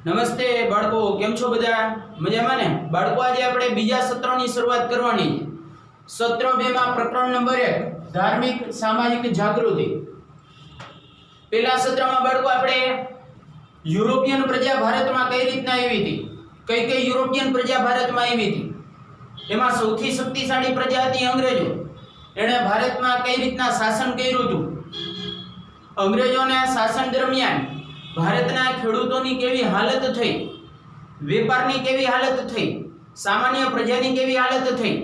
નમસ્તે બાળકો, કેમ છો બધા? મજામાં ને? બાળકો, આજે આપણે બીજા સત્રની શરૂઆત કરવાની છે. સત્ર 2 માં પ્રકરણ નંબર 1 ધાર્મિક સામાજિક જાગૃતિ. પહેલા સત્રમાં બાળકો આપણે યુરોપિયન પ્રજા ભારતમાં કઈ રીતના આવી હતી, કઈ યુરોપિયન પ્રજા ભારતમાં આવી હતી, એમાં સૌથી શક્તિશાળી પ્રજા હતી અંગ્રેજો. એણે ભારતમાં કઈ રીતના શાસન કર્યું હતું, અંગ્રેજોના શાસન દરમિયાન ભારતના ખેડૂતોની કેવી હાલત થઈ, વેપારની કેવી હાલત થઈ, સામાન્ય પ્રજાની કેવી હાલત થઈ,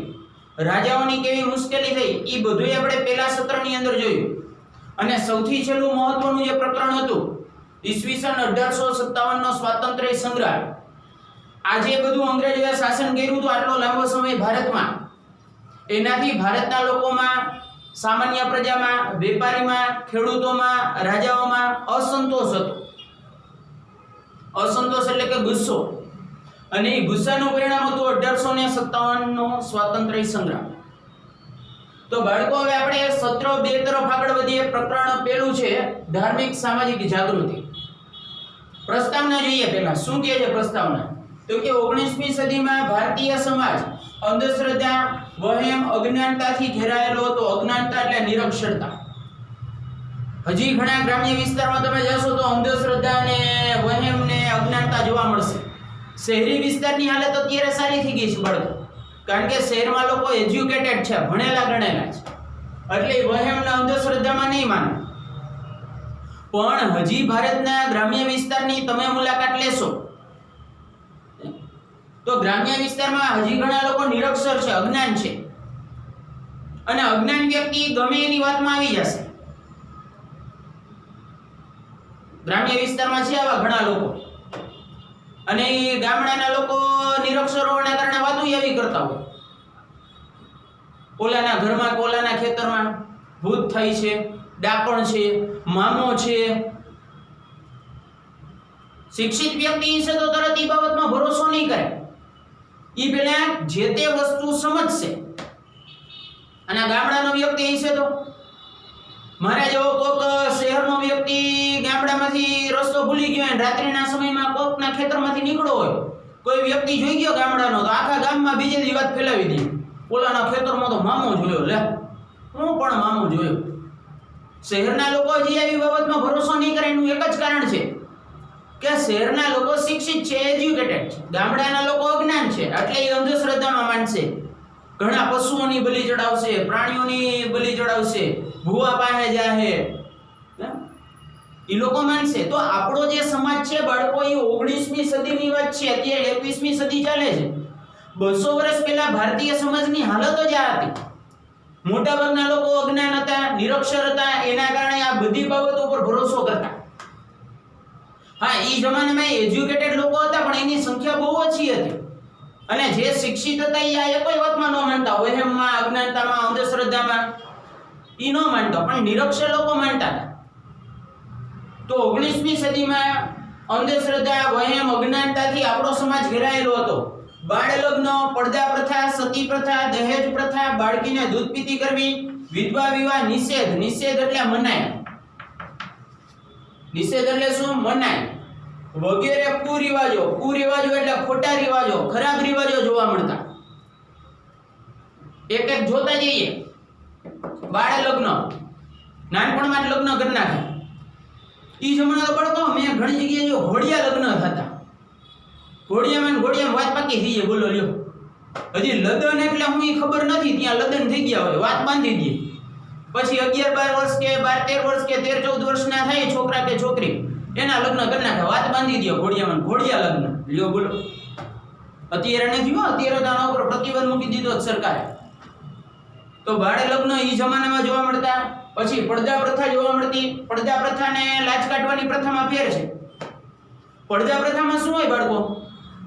રાજાઓની કેવી મુશ્કેલી થઈ, એ બધું આપણે પહેલા સત્રની અંદર જોયું. અને સૌથી છેલ્લું મહત્વનું જે પ્રકરણ હતું ઈસવીસન 1857 નો સ્વાતંત્ર્ય સંગ્રામ. આજે બધું અંગ્રેજોએ શાસન કર્યું હતું આટલો લાંબો સમય ભારતમાં, એનાથી ભારતના લોકોમાં, સામાન્ય પ્રજામાં, વેપારીમાં, ખેડૂતોમાં, રાજાઓમાં અસંતોષ હતો. અસંતોષ એટલે કે ગુસ્સો, અને એ ગુસ્સાનું પરિણામ હતું 1857 નો સ્વાતંત્ર્ય સંગ્રામ. તો બાળકો, હવે આપણે સત્ર 2 તરફ આગળ વધીએ. પ્રકરણ પહેલું છે ધાર્મિક સામાજિક જાગૃતિ. પ્રસ્તાવના જોઈએ. પહેલા શું કહે છે પ્રસ્તાવના? તો કે 19મી સદીમાં ભારતીય સમાજ અંધશ્રદ્ધા, વહેમ, અજ્ઞાનતાથી ઘેરાયેલો હતો. અજ્ઞાનતા એટલે નિરક્ષરતા. હજી ઘણા ગ્રામ્ય વિસ્તારમાં તમે જશો તો અંધશ્રદ્ધા ને વહેમ ને અજ્ઞાનતા જોવા મળશે. શહેરી વિસ્તારની હાલત અત્યારે સારી થઈ ગઈ છે બાળકો, કારણ કે શહેરમાં લોકો એજ્યુકેટેડ છે, ભણેલા ગણેલા છે, એટલે વહેમ ને અંધશ્રદ્ધામાં નહીં માને. પણ હજી ભારતના ગ્રામ્ય વિસ્તારની તમે મુલાકાત લેશો તો ગ્રામ્ય વિસ્તારમાં હજી ઘણા લોકો નિરક્ષર છે, અજ્ઞાન છે, અને અજ્ઞાન વ્યક્તિ ગમે એની વાતમાં આવી જશે. ગ્રામ્ય વિસ્તારમાં છે આવા ઘણા લોકો, અને ગામડાના લોકો નિરક્ષર હોવાના કારણે વાતો એવી કરતા હોય. ઓલાના ઘરમાં, ઓલાના ખેતરમાં ભૂત થાય છે, ડાકણ છે, મામો છે. શિક્ષિત વ્યક્તિ છે તો તરત એ બાબતમાં ભરોસો નહીં કરે. એ પેલા જે તે વસ્તુ સમજશે. અને ગામડાનો વ્યક્તિ છે તો મારા જેવો કોક શહેરનો વ્યક્તિ ગામડામાંથી રસ્તો ભૂલી ગયો હોય, રાત્રિના સમયમાં કોકના ખેતરમાંથી નીકળ્યો હોય, કોઈ વ્યક્તિ જોઈ ગયો ગામડાનો, તો આખા ગામમાં બીજે દી વાત ફેલાવી દે, ઓલાના ખેતરમાં તો મામો જોયો. લે, હું પણ મામો જોયો. શહેરના લોકો હજી આવી બાબતમાં ભરોસો નહીં કરે. એનું એક જ કારણ છે કે શહેરના લોકો શિક્ષિત છે, એજ્યુકેટેડ છે, ગામડાના લોકો અજ્ઞાન છે, એટલે એ અંધશ્રદ્ધામાં માનશે. ઘણા પશુઓની બલી ચડાવશે, પ્રાણીઓની બલી ચડાવશે, ભૂવા પાસે જાહે, એ લોકો માનશે. તો આપણો જે સમાજ છે બાળકો, એ 19મી સદીની વાત છે, અત્યારે 21મી સદી ચાલે છે. 200 વર્ષ પહેલા ભારતીય સમાજની હાલત જ આ હતી. મોટાભાગના લોકો અજ્ઞાન હતા, નિરક્ષર હતા, એના કારણે આ બધી બાબતો પર ભરોસો કરતા. હા, એ જમાનામાં એજ્યુકેટેડ લોકો હતા, પણ એની સંખ્યા બહુ ઓછી હતી. અને જે શિક્ષિત હતા એ આ કોઈ વાતમાં ન માનતા, વહેમમાં, અજ્ઞાનતામાં, અંધશ્રદ્ધામાં એ ન માનતા, પણ નિરક્ષર લોકો માનતા હતા. તો 19મી સદીમાં અંધશ્રદ્ધા, વહેમ, અજ્ઞાનતાથી આપણો સમાજ ઘેરાયેલો હતો. બાળ લગ્ન, પડદા પ્રથા, સતી પ્રથા, દહેજ પ્રથા, બાળકીને દૂધ પીતી કરવી, વિધવા વિવાહ, નિષેધ. નિષેધ એટલે મનાય. નિષેધ એટલે શું? મનાય. વગેરે કુરિવાજો. કુરિવાજો એટલે ખોટા રિવાજો, ખરાબ રિવાજો જોવા મળતા. એક એક જોતા જઈએ. બાળ લગ્ન, નાનપણમાં જ લગ્ન કરી નાખે. ઈ જમાના તો પડતો મેં ઘણી જગ્યાએ જો ઘોડિયા લગ્ન થતા. ઘોડિયામાં વાત પાકી થઈ જાય. બોલો લ્યો, હજી લગ્ન એટલે હું ઈ ખબર નથી, ત્યાં લગ્ન થઈ ગયા હોય, વાત બાંધી દે. પછી 11-12 વર્ષ કે 12-13 વર્ષ કે 13-14 વર્ષના થાય છોકરા કે છોકરી, એના લગ્ન કરી નાખે, વાત બાંધી દે. ઘોડિયા લગ્ન લ્યો, બોલો. અત્યારે નથી હો, અત્યારે તો આના ઉપર પ્રતિબંધ મૂકી દીધો સરકારે. તો બાળ લગ્ન ઈ જમાનામાં જોવા મળતા. પછી પડદા પ્રથા જોવા મળતી. પડદા પ્રથાને લાજ કાઢવાની પ્રથામાં ફેર છે. પડદા પ્રથામાં શું હોય બાળકો?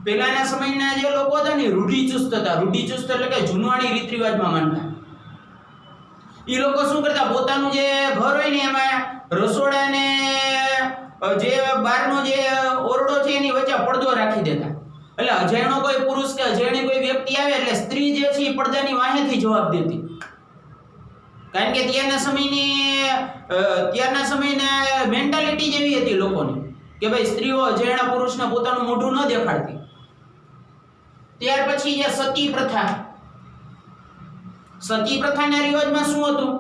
પહેલાના સમયના જે લોકો હતા ને રૂઢિચુસ્ત હતા. રૂઢિચુસ્ત એટલે કે જૂનવાણી રીત રિવાજમાં માનતા. એ લોકો શું કરતા? પોતાનું જે ઘર હોય ને એમાં રસોડા ને જે બહારનો જે ઓરડો છે એની વચ્ચે પડદો રાખી દેતા. એટલે અજાણ્યો કોઈ પુરુષ કે અજાણી કોઈ વ્યક્તિ આવે એટલે સ્ત્રી જે છે એ પડદાની વાહેથી જવાબ દેતી. કારણ કે ત્યારના સમયના મેન્ટાલિટી જેવી હતી લોકોની કે ભાઈ સ્ત્રીઓ અજાણ્યા પુરુષને પોતાનું મોઢું ન દેખાડતી. ત્યાર પછી જે સતી પ્રથા. સતી પ્રથાના રિવાજમાં શું હતું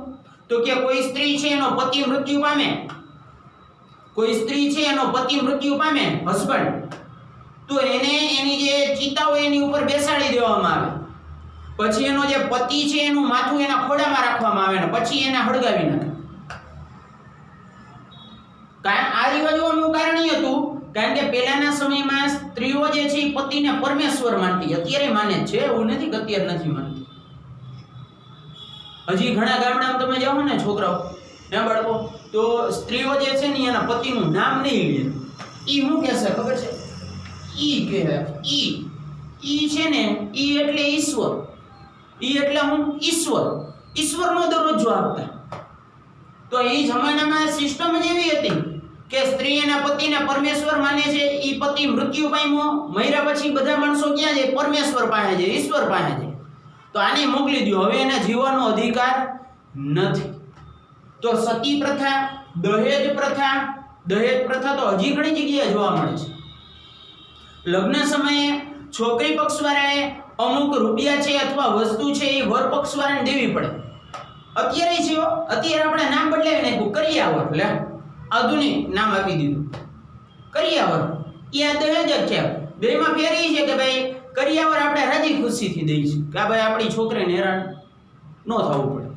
તો કે કોઈ સ્ત્રી છે એનો પતિ મૃત્યુ પામે, કોઈ સ્ત્રી છે એનો પતિ મૃત્યુ પામે હસબન્ડ, તો એને એની જે ચિતા હોય એની ઉપર બેસાડી દેવામાં આવે. પછી એનો જે પતિ છે એનું માથું એના ખોળામાં રાખવામાં આવે ને પછી એને હળગાવી નાખે. કારણ આ રિવાજોનું કારણ એ હતું કારણ કે પહેલાના સમયમાં સ્ત્રીઓ જે છે એ પતિને પરમેશ્વર માનતી, અત્યારે માને છે, એવું નથી કે અત્યારે નથી માનતી. હજી ઘણા ગામડામાં તમે જાઓ ને છોકરાઓ ને બાળકો, તો સ્ત્રીઓ જે છે ને એના પતિનું નામ નહીં લે. ઈ શું કહેશે ખબર છે? ઈ કહે. ઈ છે ને ઈ એટલે ઈશ્વર. ઈ એટલે હું ઈશ્વર, ઈશ્વરનો દરજ્જો આપતા. તો એ જમાનામાં સિસ્ટમ જ એવી હતી કે સ્ત્રી એના પતિને પરમેશ્વર માને છે. ઈ પતિ મૃત્યુ પામ્યો, મર્યા પછી બધા માણસો ક્યાં જાય? પરમેશ્વર પાસે જાય, ઈશ્વર પાસે જાય. તો આને મોકલી દો, હવે એને જીવવાનો અધિકાર નથી. તો સતી પ્રથા, દહેજ પ્રથા. દહેજ પ્રથા તો હજી ઘણી જગ્યાએ જોવા મળે છે. લગ્ન સમયે છોકરી પક્ષવાળાએ અમુક રૂપિયા છે અથવા વસ્તુ છે એ વર પક્ષવાળાને દેવી પડે. અત્યારે છે, અત્યારે આપણે નામ બદલાવી નાખ્યું કરિયાવર. લે આધુનિક નામ આપી દીધું કરિયાવર. એ આ દહેજ જ છે. બેમાં ફેર એ છે કે ભાઈ કરિયાવર આપણે રાજી ખુશીથી દઈશું કે ભાઈ આપણી છોકરીને હેરાન ન થવું પડે.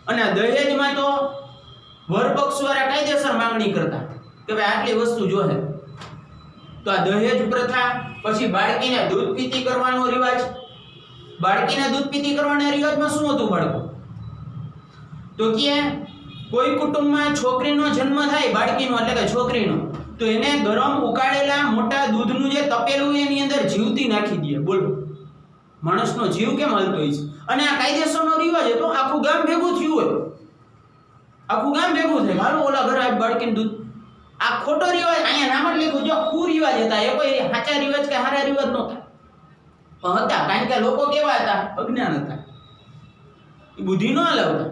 અને દહેજમાં તો વર પક્ષવાળા કાયદેસર માંગણી કરતા કે ભાઈ આટલી વસ્તુ જોહે. તો આ દહેજ પ્રથા. પછી બાળકીને દૂધ પીતી કરવાનો રિવાજ. બાળકીને દૂધ પીતી કરવાના રિવાજમાં શું હતું બાળકો? તો કે કોઈ કુટુંબમાં છોકરીનો જન્મ થાય, બાળકીનો એટલે કે છોકરીનો, તો એને ગરમ ઉકાળેલા મોટા દૂધનું જે તપેલું એની અંદર જીવતી નાખી દે. બોલો, માણસનો જીવ કેમ હાલતો હોય છે? અને આ કાયદેસરનો રિવાજ હતો. આખું ગામ ભેગું થયું હોય, આખું ગામ ભેગું થાય, હાલો ઓલા ઘરે બાળકીને દૂધ. આ ખોટો રિવાજ અહીંયા નામ જ લખ્યું જો કુરિવાજ હતા. એ કોઈ સાચા રિવાજ કે સારા રિવાજ નહોતા, પણ હતા. કારણ કે લોકો કેવા હતા? અજ્ઞાન હતા, એ બુદ્ધિ ન હલાવતા.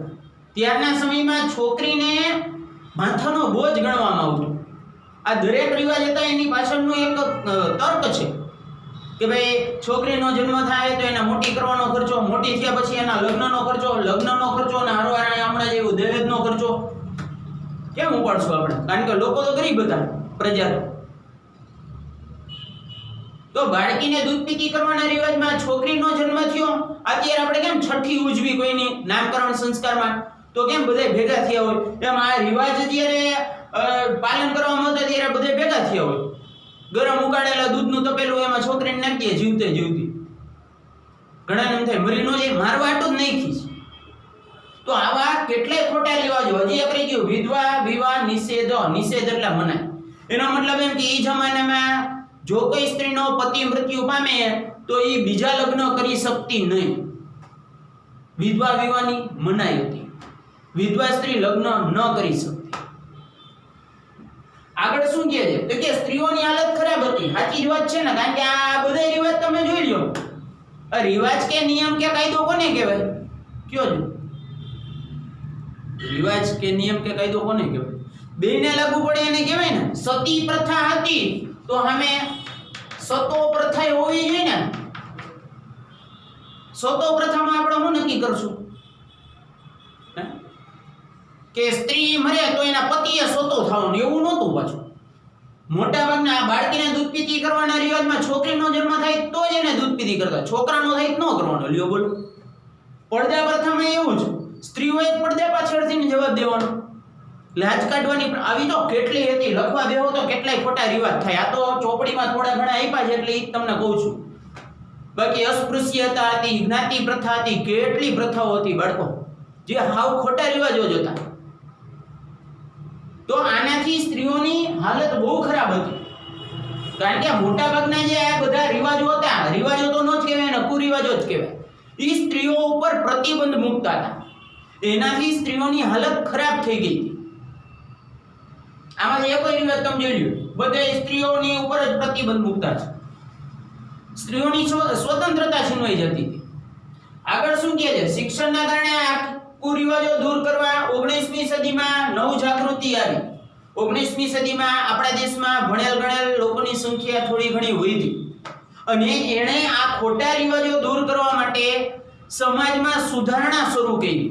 ત્યારના સમયમાં છોકરીને માથાનો બોજ ગણવામાં આવતો. આ દરેક રિવાજ હતા એની પાછળનો એક તર્ક છે કે ભાઈ છોકરીનો જન્મ થાય તો એના મોટી કરવાનો ખર્ચો, મોટી થયા પછી એના લગ્નનો ખર્ચો અને હારવાર હમણાં જેવું દહેજનો ખર્ચો કેમ ઉપાડશું આપણે? કારણ કે લોકો તો ગરીબ હતા, પ્રજા. તો બાળકીને દૂધ પીતી કરવાના રિવાજમાં છોકરીનો જન્મ થયો. અત્યારે આપણે કેમ છઠ્ઠી ઉજવી કોઈની નામકરણ સંસ્કારમાં, તો કેમ બધા ભેગા થયા હોય? એમ આ રિવાજ જ્યારે પાલન કરવામાં આવતા ત્યારે બધા ભેગા થયા હોય. ગરમ ઉકાળેલા દૂધનું તપેલું એમાં છોકરીને નાખીએ જીવતે જીવતી. ઘણા એમ થાય મરી નો જાય, મારવા આટલું જ નાખી. તો આવા કેટલાય ખોટા રિવાજો. હજી એક રહી ગયું વિધવા વિવાહ નિષેધ. નિષેધ એટલે મનાય. એનો મતલબ એમ કે એ જમાનામાં જો કોઈ સ્ત્રીનો પતિ મૃત્યુ પામે તો એ બીજા લગ્ન કરી શકતી નહીં. વિધવા વિવાહની મનાઈ હતી. વિધવા સ્ત્રી લગ્ન ન કરી શકતી. આગળ શું કહે છે તો કે સ્ત્રીઓની હાલત ખરાબ હતી. સાચી જ વાત છે ને? કારણ કે આ બધા રિવાજ તમે જોઈ લો. આ રિવાજ કે નિયમ કે કાયદો કોને કહેવાય? કયો છો? રિવાજ કે નિયમ કે કાયદો કોને કહેવાય? બેને લાગુ પડે એને કહેવાય ને. સતી પ્રથા હતી તો અમે સતો પ્રથા હોવી જોઈએ ને. સતો પ્રથામાં આપણે શું નક્કી કરશું કે સ્ત્રી મરે તો એના પતિએ સતો થવાનું? એવું નહોતું. પાછું મોટા ભાગના આ બાળકીને દૂધ પીતી કરવાના રિવાજમાં છોકરીનો જન્મ થાય તો જ એને દૂધ પીતી કરતા, છોકરાનો થાય ન કરવાનો. લ્યો બોલો. પડદા પ્રથામાં એવું જ સ્ત્રીઓએ પડદા પાછળથી જવાબ દેવાનો, લાજ કાઢવાની. આવી તો કેટલી હતી, લખવા બેહો તો કેટલાય ખોટા રિવાજ થાય. આ તો ચોપડીમાં થોડા ઘણા આપ્યા છે એટલે એ તમને કહું છું. બાકી અસ્પૃશ્યતા હતી, જ્ઞાતિ પ્રથા હતી, કેટલી પ્રથાઓ હતી બાળકો, જે હાવ ખોટા રિવાજો જ હતા. તો આનાથી સ્ત્રીઓની હાલત બહુ ખરાબ હતી. કારણ કે મોટા ભાગના જે આ બધા રિવાજો હતા, રિવાજો તો ન જ કહેવાય ને, કુરિવાજો જ કહેવાય. એ સ્ત્રીઓ ઉપર પ્રતિબંધ મૂકતા હતા. એનાથી સ્ત્રીઓની હાલત ખરાબ થઈ ગઈ હતી. આમાં એક રિવાજ તમે જોઈ લો, બધા સ્ત્રીઓની ઉપર જ પ્રતિબંધ મૂકતા છે. સ્ત્રીઓની સ્વતંત્રતા છીનવાઈ જતી હતી. આગળ શું કહે છે? શિક્ષણના કારણે આ કુરિવાજો દૂર કરવા 19મી સદીમાં નવ જાગૃતિ આવી. 19મી સદીમાં આપણા દેશમાં ભણેલ ગણેલ લોકોની સંખ્યા થોડી ઘણી વધી અને એણે આ ખોટા રિવાજો દૂર કરવા માટે સમાજમાં સુધારણા શરૂ કરી.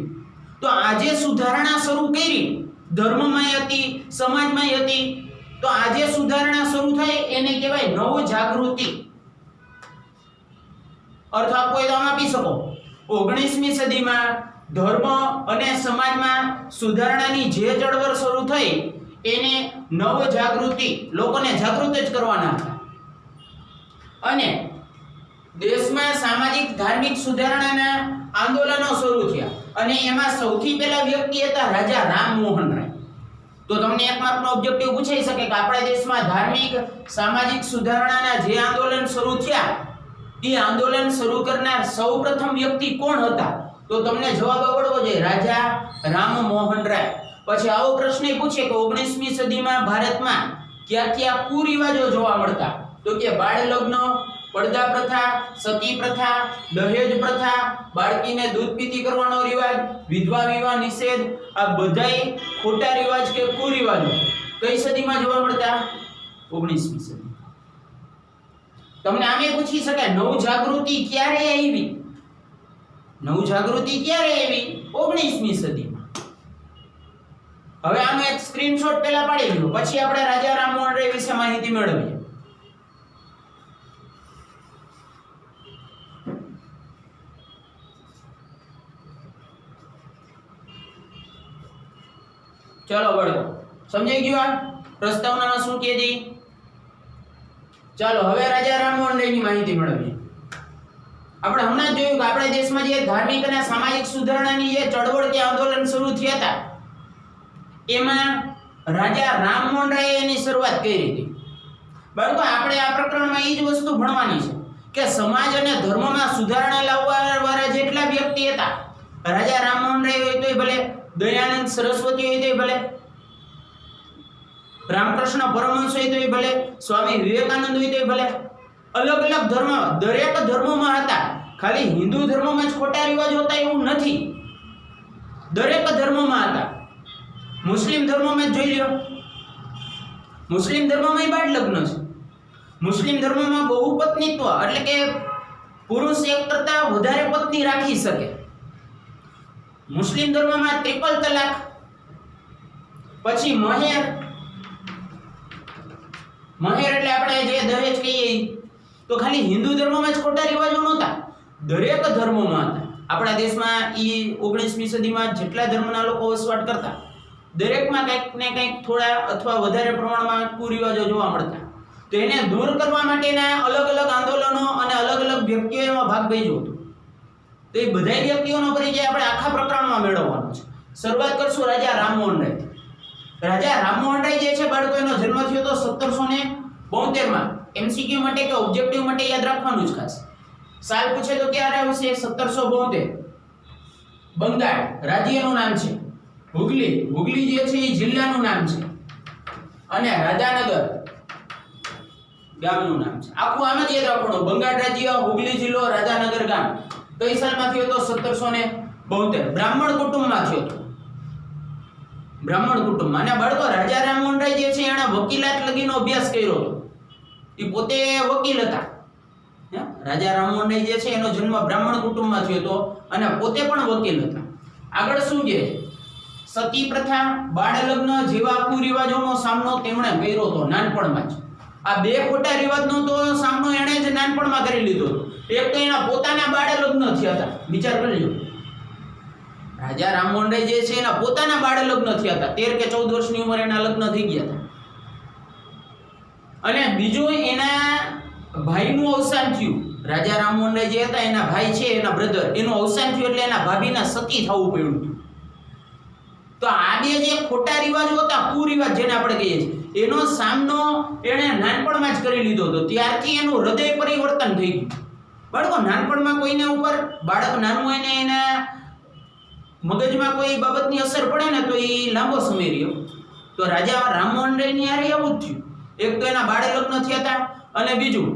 તો આજે સુધારણા શરૂ કરી, ધર્મમાં હતી, સમાજમાં હતી, તો આજે સુધારણા શરૂ થાય એને કહેવાય નવ જાગૃતિ. અર્થ આપો તો આમ આપી શકો. 19મી સદીમાં ધર્મ અને સમાજમાં સુધારણાની જે ચળવળ શરૂ થઈ એને નવ જાગૃતિ, લોકોને જાગૃત જ કરવાના હતા. અને દેશમાં સામાજિક ધાર્મિક સુધારણાના આંદોલનો શરૂ થયા અને એમાં સૌથી પહેલા વ્યક્તિ હતા રાજા રામમોહન રાય. તો તમને એક માર્કનો ઓબ્જેક્ટિવ પૂછાઈ શકે કે આપણા દેશમાં ધાર્મિક સામાજિક સુધારણાના જે આંદોલન શરૂ થયા એ આંદોલન શરૂ કરનાર સૌપ્રથમ વ્યક્તિ કોણ હતા? તો તમને જવાબ આવડવો જોઈએ, રાજા રામમોહન રાય. પછી આવો પ્રશ્ન પૂછે કે 19મી સદીમાં ભારતમાં ક્યાં ક્યાં કુરિવાજો જોવા મળતા? તો કે બાળ લગ્ન, પડદા પ્રથા, સતી પ્રથા, દહેજ પ્રથા, બાળકીને દૂધ પીતી કરવાનો રિવાજ, વિધવા વિવાહ નિષેધ, આ બધાય ખોટા રિવાજ કે કુરિવાજો કઈ સદીમાં જોવા મળતા? 19મી સદી. તમને આમે પૂછી શકાય નવ જાગૃતિ ક્યારે આવી? નવ જાગૃતિ ક્યારે આવી? 19મી સદીમાં. હવે આનો એક સ્ક્રીનશોટ પહેલા પાડી લો, પછી આપણે રાજા રામમોહન રાય વિશે માહિતી મેળવીએ. ચલો વળો, સમજાઈ ગયું? આ પ્રસ્તાવનામાં શું કહે છે? ચાલો હવે રાજા રામમોહન રાયની માહિતી મેળવીએ. આપણે હમણાં જ જોયું કે આપણા દેશમાં જે ધાર્મિક અને સામાજિક સુધારણાની જે ચળવળ કે આંદોલન શરૂ થયા હતા એમાં રાજા રામમોહન રાયે એની શરૂઆત કરી હતી. બાળકો, આપણે આ પ્રકરણમાં એ જ વસ્તુ ભણવાની છે કે સમાજ અને ધર્મમાં સુધારણા લાવવાવાળા જેટલા વ્યક્તિ હતા, રાજા રામમોહન રાય હોય તોય ભલે, દયાનંદ સરસ્વતી હોય તોય ભલે, રામકૃષ્ણ પરમહંસ હોય તોય ભલે, સ્વામી વિવેકાનંદ હોય તોય ભલે, અલગ અલગ ધર્મ, દરેક ધર્મોમાં હતા. ખાલી હિન્દુ ધર્મમાં જ ખોટા રિવાજ હતા એવું નથી, દરેક ધર્મોમાં હતા. મુસ્લિમ ધર્મમાં જ જોઈ લો, મુસ્લિમ ધર્મમાં બાળ લગ્ન છે. મુસ્લિમ ધર્મમાં બહુપત્નીત્વ એટલે કે પુરુષ એક કરતા વધારે પત્ની રાખી શકે. મુસ્લિમ ધર્મમાં ટ્રિપલ તલાક, પછી મહેર. મહેર એટલે આપણે જે દહેજ કહીએ, તો ખાલી હિન્દુ ધર્મમાં જ ખોટા રિવાજો નહોતા, દરેક ધર્મોમાં હતા. આપણા દેશમાં ઈ 19મી સદીમાં જેટલા ધર્મના લોકો વસવાટ કરતા દરેકમાં કંઈક ને કંઈક થોડા અથવા વધારે પ્રમાણમાં કુરિવાજો જોવા મળતા. તો એને દૂર કરવા માટેના અલગ અલગ આંદોલનો અને અલગ અલગ વ્યક્તિઓએ એમાં ભાગ ભજવ્યો હતો. તો એ બધા વ્યક્તિઓનો પરિચય આપણે આખા પ્રકરણમાં મેળવવાનો છે. શરૂઆત કરશું રાજા રામમોહન રાય. રાજા રામમોહન રાય જે છે બાળકો, એનો જન્મ થયો તો 1772માં. એમસીક્યુ માટે કે ઓબ્જેક્ટિવ માટે યાદ રાખવાનું જ ખાસ. સાલ પૂછે તો ક્યારે આવશે? 1772. બંગાળ રાજ્યનું નામ છે, હુગલી. હુગલી જે છે એ જિલ્લાનું નામ છે, અને રાધાનગર ગામનું નામ છે. આખું આમ જ યાદ રાખવાનું, બંગાળ રાજ્ય, હુગલી જિલ્લો, રાધાનગર ગામ. કઈ સાલમાં થયો તો? 1772. બ્રાહ્મણ કુટુંબમાં થયો તો, બ્રાહ્મણ કુટુંબમાં. અને બાળકો, રાજા રામમોહન રાય જે છે એણે વકીલાત લગીનો અભ્યાસ કર્યો હતો. એ પોતે વકીલ હતા. રાજા રામમોહન રાય જે છે એનો જન્મ બ્રાહ્મણ કુટુંબમાં થયો હતો અને પોતે પણ વકીલ હતા. આગળ શું છે? સતી પ્રથા, બાળ લગ્ન જેવા કુરિવાજોનો સામનો તેમણે કર્યો હતો નાનપણમાં જ. આ બે ખોટા રિવાજનો તો સામનો એણે જ નાનપણમાં કરી લીધો હતો. એક તો એના પોતાના બાળ લગ્ન થયા હતા, વિચાર કરજો. રાજા રામમોહન રાય જે છે એના પોતાના બાળ લગ્ન થયા હતા, 13 કે 14 વર્ષની ઉંમરે એના લગ્ન થઈ ગયા હતા. અને બીજું, એના ભાઈનું અવસાન થયું. રાજા રામમોહન રાય જે હતા એના ભાઈ છે, એના બ્રધર, એનું અવસાન થયું એટલે એના ભાભીના સતી થવું પડ્યું હતું. તો આ બે જે ખોટા રિવાજો હતા, કુરિવાજ જેને આપણે કહીએ છીએ, એનો સામનો એણે નાનપણમાં જ કરી લીધો હતો. ત્યારથી એનું હૃદય પરિવર્તન થઈ ગયું. બાળકો, નાનપણમાં કોઈને ઉપર, બાળક નાનું હોય ને એના મગજમાં કોઈ બાબતની અસર પડે ને તો એ લાંબો સમય રહ્યો. તો રાજા રામમોહન રાયની હારે એવું જ થયું. એક તો એના બાળ લગ્ન થયા હતા, અને બીજું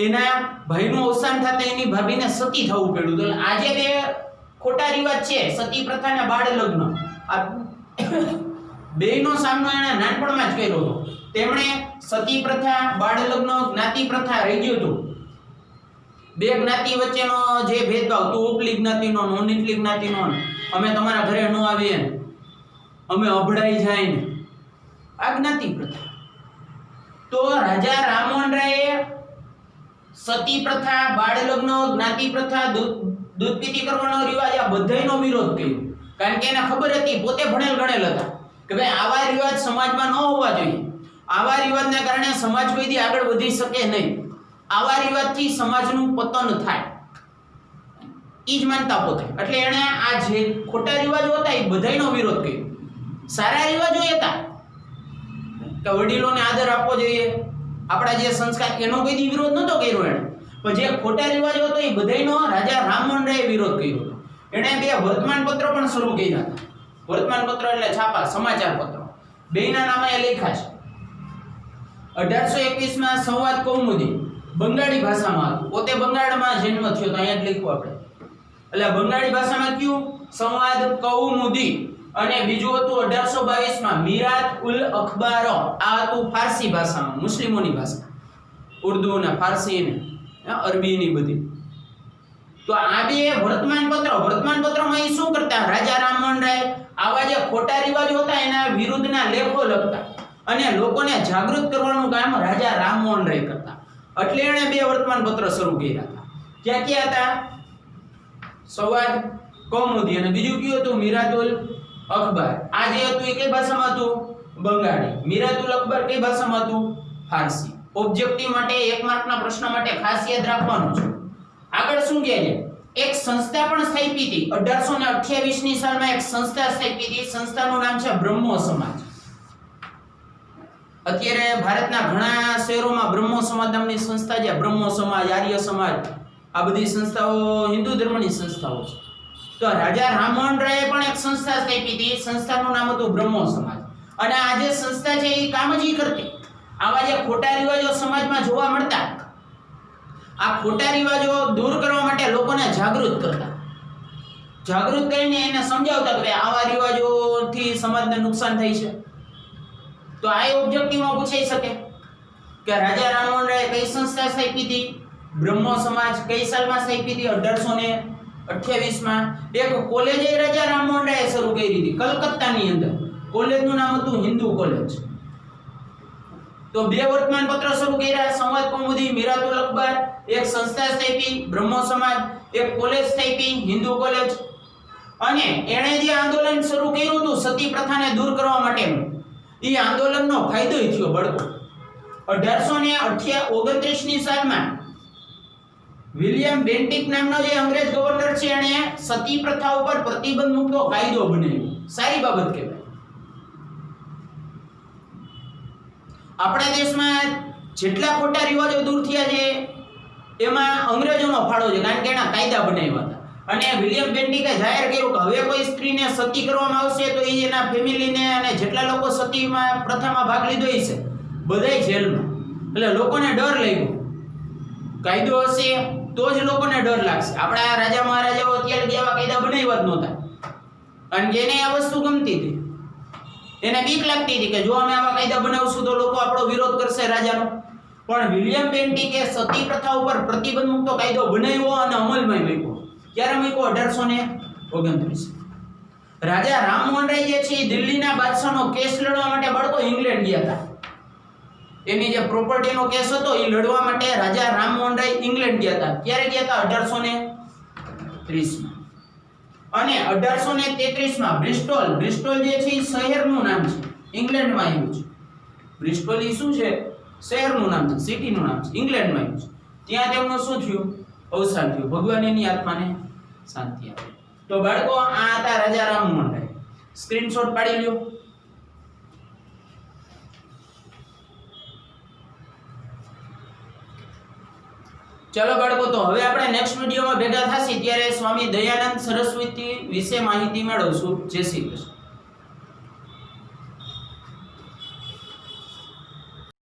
એના ભાઈનું અવસાન થતા એની ભાભીને સતી થવું પડ્યું. તો આજે બે ખોટા રિવાજ છે, સતી પ્રથા અને બાળ લગ્ન. આ બેયનો સામનો એણે નાનપણમાં જ કર્યો હતો. તેમણે સતી પ્રથા, બાળ લગ્ન, જ્ઞાતિ પ્રથા રહી ગયું હતું. બે જ્ઞાતિ વચ્ચેનો જે ભેદભાવ, તું ઉપલી જ્ઞાતિનો, હું નીચલી જ્ઞાતિનો, અમે તમારા ઘરે ન આવીએ ને, અમે અભડાઈ જાય ને, આ જ્ઞાતિ પ્રથા. તો રાજા રામમોહન રાયે સતી પ્રથા, બાળ લગ્ન, જ્ઞાતિ પ્રથા, દૂધ પીતી કરવાનો રિવાજ, આ બધાયનો વિરોધ કર્યો. કારણ કે એને ખબર હતી, પોતે ભણેલ ગણેલ હતા કે ભાઈ આવા રિવાજ સમાજમાં ન હોવા જોઈએ. આવા રિવાજના કારણે સમાજ કોઈ દી આગળ વધી શકે નહીં. આવા રિવાજથી સમાજનું પતન થાય, ઈ જ માનતા પોતે. એટલે એણે આ જે ખોટા રિવાજો હતા એ બધાયનો વિરોધ કર્યો. સારા રિવાજો હતા કે વડીલોને આદર આપવો જોઈએ, આપણા જે સંસ્કાર, એનો કોઈ દી વિરોધ નહોતો કર્યો એણે. પણ જે ખોટા રિવાજો હતો એ બધાયનો રાજા રામમોહન રાયે વિરોધ કર્યો હતો. એણે બે વર્તમાન પત્રો પણ શરૂ કર્યા હતા. વર્તમાન પત્ર એટલે છાપા, સમાચાર પત્રો, બેયના નામે લખ્યા છે. 1821 માં સંવાદ કૌમુદી બંગાળી ભાષામાં હતું. પોતે બંગાળમાં જન્મ થયો તો અહીંયા જ લખ્યું આપણે. એટલે બંગાળી ભાષામાં કયું સંવાદ કૌમુદી, અને બીજું હતું 1822 માં મિરાત ઉલ અખબાર. આ હતું ફારસી ભાષામાં, મુસ્લિમોની ભાષા, ઉર્દુ ને ફારસી ને અરબી ની બધી. તો આ બે વર્તમાન પત્રમાં એ શું કરતા? રાજા રામમોહન રાય આવા જે ખોટા રિવાજો હતા એના વિરુદ્ધના લેખો લખતા અને લોકોને જાગૃત કરવાનું કામ રાજા રામમોહન રાય કરતા. એટલે એણે બે વર્તમાન પત્ર શરૂ કર્યા હતા. ક્યાં હતા? સંવાદ કૌમુદી અને બીજું કયું હતું? મિરાતુલ અખબાર. આ જે હતું એ કઈ ભાષામાં હતું? બંગાળી. મિરાતુલ અખબાર કઈ ભાષામાં હતું? ફારસી. ઓબ્જેક્ટિવ માટે, 1 માર્કના પ્રશ્ન માટે ખાસ યાદ રાખવાનું છે. આગળ શું કહે છે? એક સંસ્થા પણ સ્થાપી હતી 1828 ની સાલમાં. એક સંસ્થા સ્થાપી હતી. સંસ્થાનું નામ છે બ્રહ્મો સમાજ. અત્યારે ભારતના ઘણા શહેરોમાં બ્રહ્મો સમાજ નામની સંસ્થા છે. બ્રહ્મો સમાજ, આર્ય સમાજ, આ બધી સંસ્થાઓ હિન્દુ ધર્મની સંસ્થાઓ છે. તો રાજા રામમોહન રાયે પણ એક સંસ્થા સ્થાપી હતી. સંસ્થાનું નામ હતું બ્રહ્મો સમાજ. અને આ જે સંસ્થા છે એ કામ જ કરતી. આવા જે ખોટા રિવાજો સમાજમાં જોવા મળતા, આ ખોટા રિવાજો દૂર કરવા માટે લોકોને જાગૃત કરતા. જાગૃત કરીને એને સમજાવતા કે આવા રિવાજોથી સમાજને નુકસાન થાય છે. તો આ ઓબ્જેક્ટિવમાં પૂછાઈ શકે કે રાજા રામમોહન રાયે કઈ સંસ્થા સ્થાપી હતી? બ્રહ્મો સમાજ. કઈ સાલમાં સ્થાપી હતી? 1828 માં. એક કોલેજ રાજા રામમોહન રાયે શરૂ કરી હતી કલકત્તાની અંદર. કોલેજનું નામ હતું હિન્દુ કોલેજ. તો બે વર્તમાન પત્ર શરૂ કર્યા, સંવાદ કૌમુદી, મિરાતુલ અખબાર. એક સંસ્થા સ્થાપી બ્રહ્મો સમાજ, એક કોલેજ સ્થાપી હિન્દુ કોલેજ. અને એણે જે આંદોલન શરૂ કર્યું હતું સતી પ્રથાને દૂર કરવા માટેનું, એ આંદોલનનો ફાયદો થયો બળકો. 1829 ની સાલમાં વિલિયમ બેન્ટિક નામનો જે અંગ્રેજ ગવર્નર છે, એણે સતી પ્રથા ઉપર પ્રતિબંધ મૂકતો કાયદો બનાવ્યો. સારી બાબત કહેવાય. આપણા દેશમાં જેટલા ખોટા રિવાજો દૂર થયા છે એમાં અંગ્રેજોનો ફાળો છે, કારણ કે એના કાયદા બનાવ્યા હતા. અને વિલિયમ બેન્ટિકે જાહેર કર્યું કે હવે કોઈ સ્ત્રીને સતી કરવામાં આવશે તો એના ફેમિલીને અને જેટલા લોકો સતીમાં પ્રથામાં ભાગ લીધો છે બધાય જેલમાં. એટલે લોકોને ડર લાગ્યો. કાયદો હશે તો જ લોકોને ડર લાગશે. આપણા રાજા મહારાજાઓ અત્યારે એવા કાયદા બનાવ્યા જ નહોતા, કારણ કે એને આ વસ્તુ ગમતી હતી. એને બીક લાગતી હતી કે જો અમે આવા કાયદા બનાવશું તો લોકો આપણો વિરોધ કરશે રાજાનો. પણ વિલિયમ બેન્ટિકે સતી પ્રથા ઉપર પ્રતિબંધ મૂકતો કાયદો બનાવ્યો અને અમલમાં મૂક્યો. ક્યારે મૂક્યો? 1829. રાજા રામમોહન રાય જે છે એ દિલ્હીના બાદશાહનો કેસ લડવા માટે બાળકો ઇંગ્લેન્ડ ગયા હતા. એની જે પ્રોપર્ટીનો કેસ હતો એ લડવા માટે રાજા રામમોહન રાય ઇંગ્લેન્ડ ગયા હતા. ક્યારે ગયા હતા? 1830 માં. અને 1833 માં બ્રિસ્ટોલ જે છે એ શહેરનું નામ છે, ઇંગ્લેન્ડમાં આવ્યું છે. બ્રિસ્ટોલ એ શું છે? શહેરનું નામ છે, સિટીનું નામ છે, ઇંગ્લેન્ડમાં આવ્યું છે. ત્યાં તેમનું શું થયું? અવસાન થયું. ભગવાન એની આત્માને શાંતિ આપે. તો બાળકો આ હતા રાજા રામમોહન રાય. સ્ક્રીનશોટ પાડી લ્યો. ચલો બાળકો, તો હવે આપણે નેક્સ્ટ વિડીયોમાં ભેગા થશે ત્યારે સ્વામી દયાનંદ સરસ્વતી વિશે માહિતી મેળવશું. જય શ્રી કૃષ્ણ.